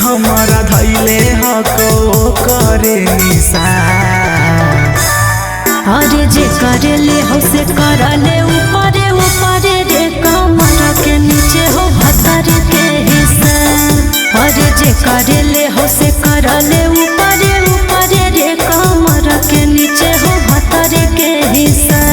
हमारा धैले हको करे निशान। अरे जे करे ले हो से करले ऊपरे ऊपरे रे कमर के नीचे हो भतर के हिस्सा। अरे जे करे ले हो से करले ऊपरे ऊपरे रे कमर के नीचे हो भतर के हिस्सा।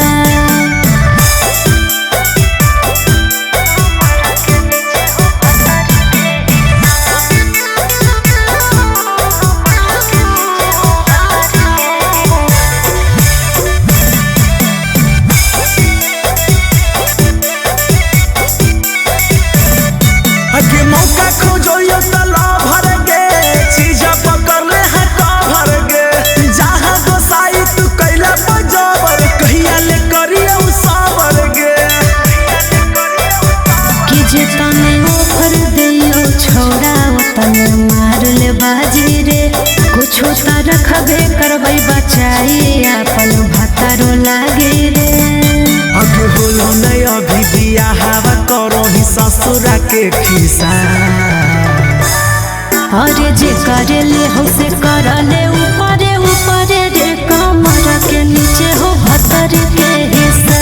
मौका खोजो तला भर गे चीज पकड़ ले है का भर गे। जहाँ गोसाई तू कैला बजावर कहिया ले करियो सावर गे। कि जे तने ओफर दियो छोड़ा तने मार ले बाजी रे। कुछो त रखबे करबै बचाई अपन भतारो लागे रे। अब होलो नहीं अभी बिया हवा करो ही ससुरा के खिसा। अरे जे करे ले हो से करले ऊपरे ऊपरे रे कमर के नीचे हो भतर के हिस्सा।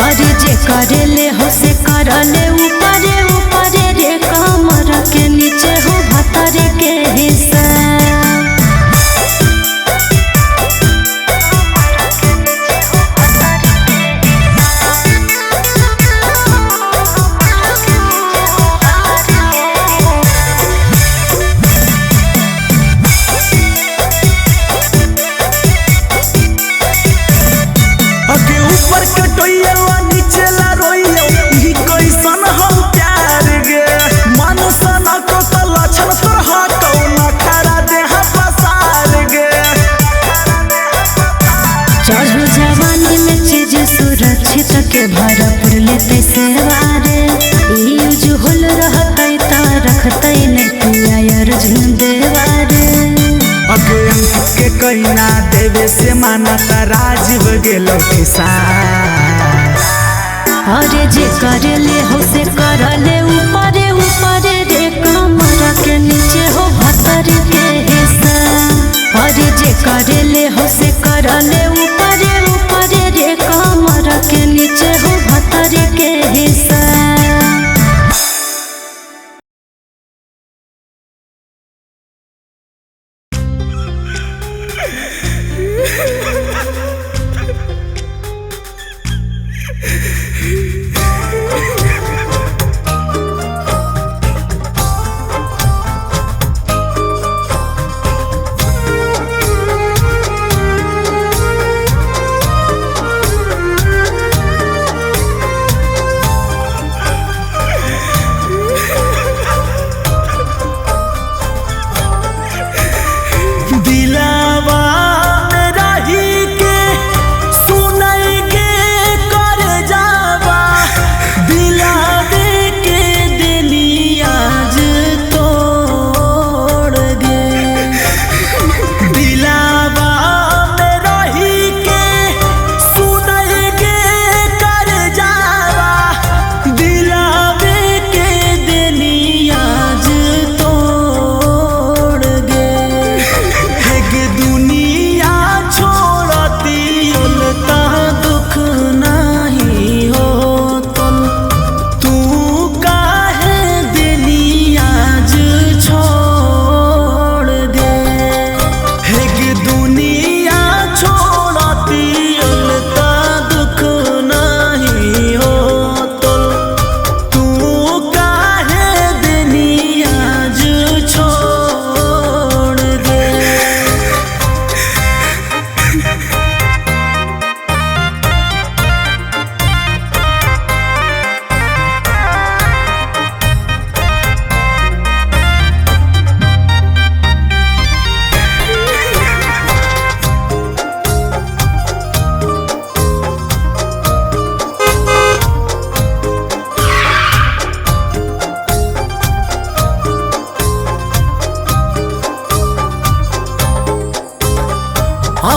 अरे जे करे ले हो से करले ऊपरे ऊपरे रे कमर के नीचे हो भतर के हिस्सा। ऊपर कटोइया नीचे ला रोइया ई कैसन हम प्यार गे। मन सना को त लक्षण तोर हटौ न खरा देह पसार गे। चढ़ो जवानी में चीज सुरक्षित के भरपूर लेते सेवारे। यूज होल रहते त रखते ने पिया अर्जुन देवारे। अगे अंकित के कहना देवे से माना त राजीव गेलो खिसा। अरे जे करे ले हो से करले ऊपरे ऊपरे रे कमर के नीचे हो भतर के हिस्सा। अरे जे करे ले हो से करले ऊपरे ऊपरे रे कमर के नीचे हो भतर के हिस्सा। दिलावा में रही के सुनई के कर जावा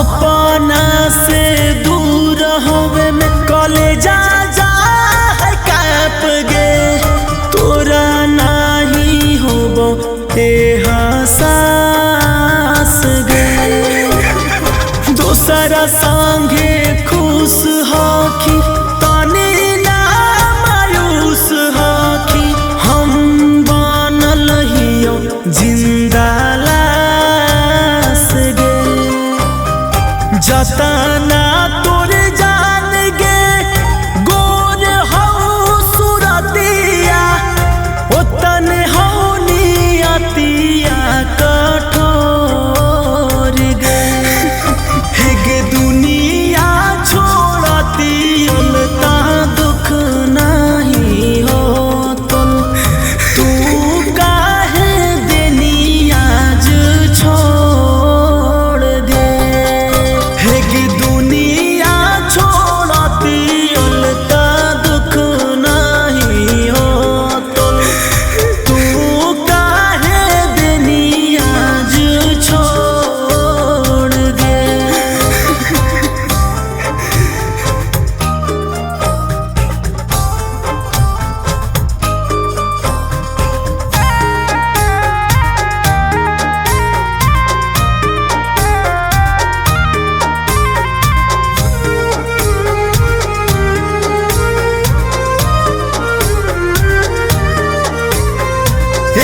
अपना से दूर होवे में कलेजा जा है काप गे तोरा नहीं होबो एहसास गे दोसरा संगे खुश होखी तनी ना मायूस होखी हम बनल हियो जिंदा लाश गे जतना तोरे जान गे गोर हो सुरतिया ओतन हो नियतिया कठोर गे हेगे दुनिया छोड़ती उलता दुख नहीं हो तुल तू काहे देनी आज छोड़ दे हेगे दुनिया छोड़ती उलता दुख नहीं हो तुल तू काहे देनी आज छोड़ दे।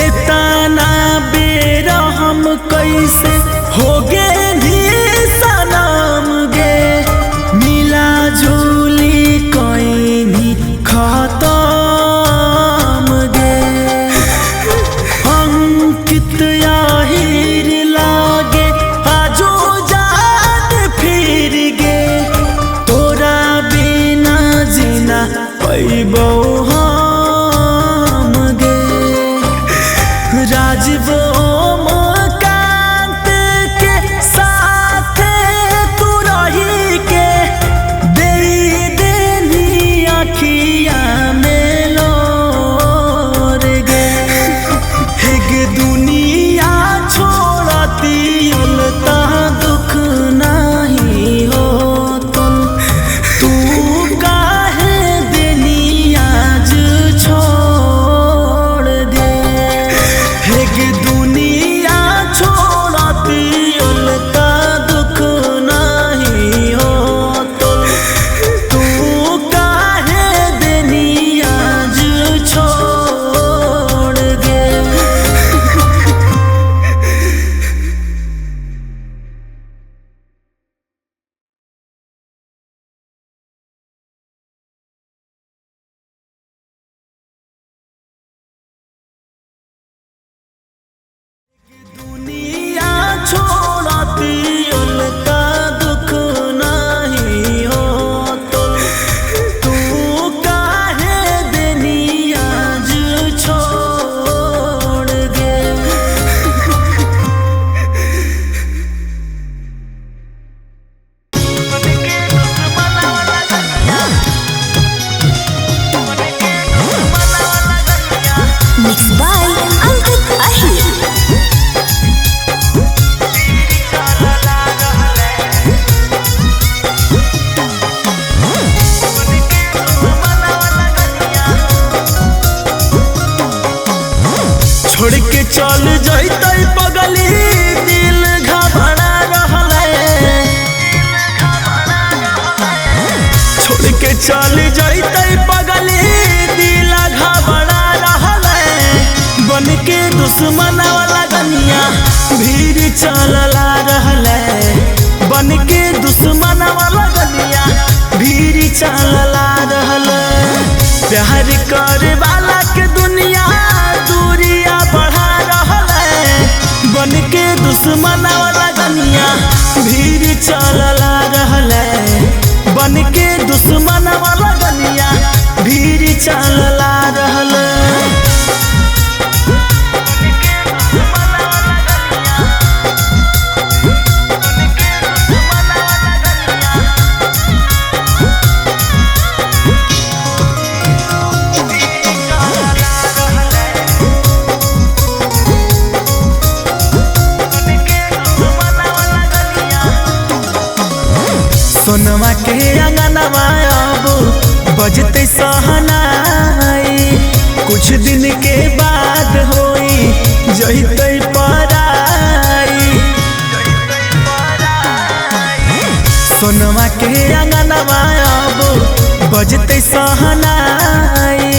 इतना बेरा हम कैसे हो गे सनम गे मिला झूली कोई नहीं खत्म गे अंकित आहिर लागे आजो जान फिर गे तोरा बिना जीना पैबो हम गे राजीव ओमकांत के साथ तू रही के दे देनी अखिया में लोर गे हेगे दुनिया छोड़ती उलता दुख नहीं हो तुल तू काहे देनी आज छोड़ दे हेगे दुनिया छोड़ती उलता दुख नहीं हो तुल तू काहे देनी आज छोड़ दे। दुनिया छोड़ती उलता दुख नहीं हो तुल तू काहे देनी आज छोड़ दे। Mixed by Ankit Ahir. छोड़ के चल जैतै पगली दिल घबरा रहले छोड़ के चल जैतै पगली दिल घबरा रहले बन के दुश्मन वाला गनिया भीड़ चलला रहले बन के दुश्मन वाला गनिया भीड़ चलला रहले प्यार करे वाला के दुनिया दूरिया बढ़ा रहले बन के दुश्मन वाला गनिया भीड़ चलला रहले बन के दुश्मन वाला गनिया भीड़ चलला रहले। अंगनवा अब बजते सहनाई। कुछ दिन के बाद होई जहिते पराई। सोनवा के अंगनवा अब बजते सहनाई।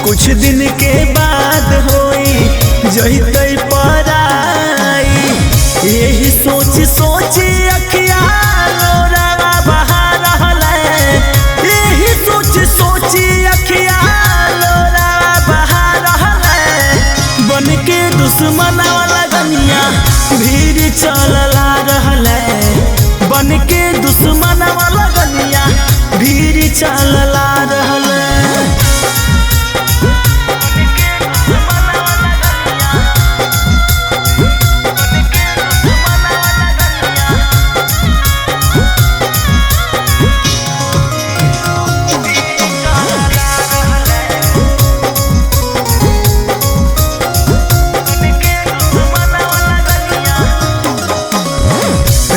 कुछ दिन के बाद होई जहिते पराई। यही सोच सोच अखिया लोरावा बहा रहले। यही सोच सोच अखिया लोरावा बहा रहले। बन के दुश्मन वाला गनिया भीड़ चलला रहले। बन के दुश्मन वाला गनिया भीड़ चलला रहले।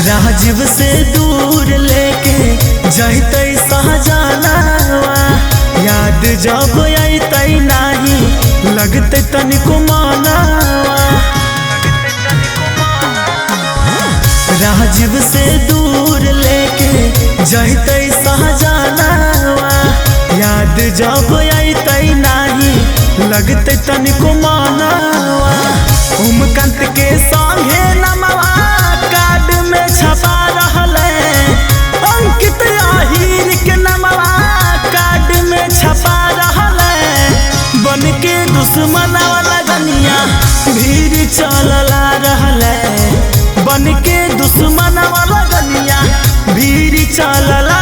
राजीव से दूर लेके जैते सहजनवा। याद जब अइतै नाही लगते तनिको मनवा। राजीव से दूर लेके जैते सहजनवा। याद जब अइतै नाही लगते तनिको मनवा। उमकांत के संगे नमवा कार्ड में छपा रहले। अंकित आहिर के नमवा कार्ड में छपा रहले। बन के दुश्मन वाला गनिया भीड़ चलला रहले। बन के दुश्मन वाला गनिया भीड़ चलला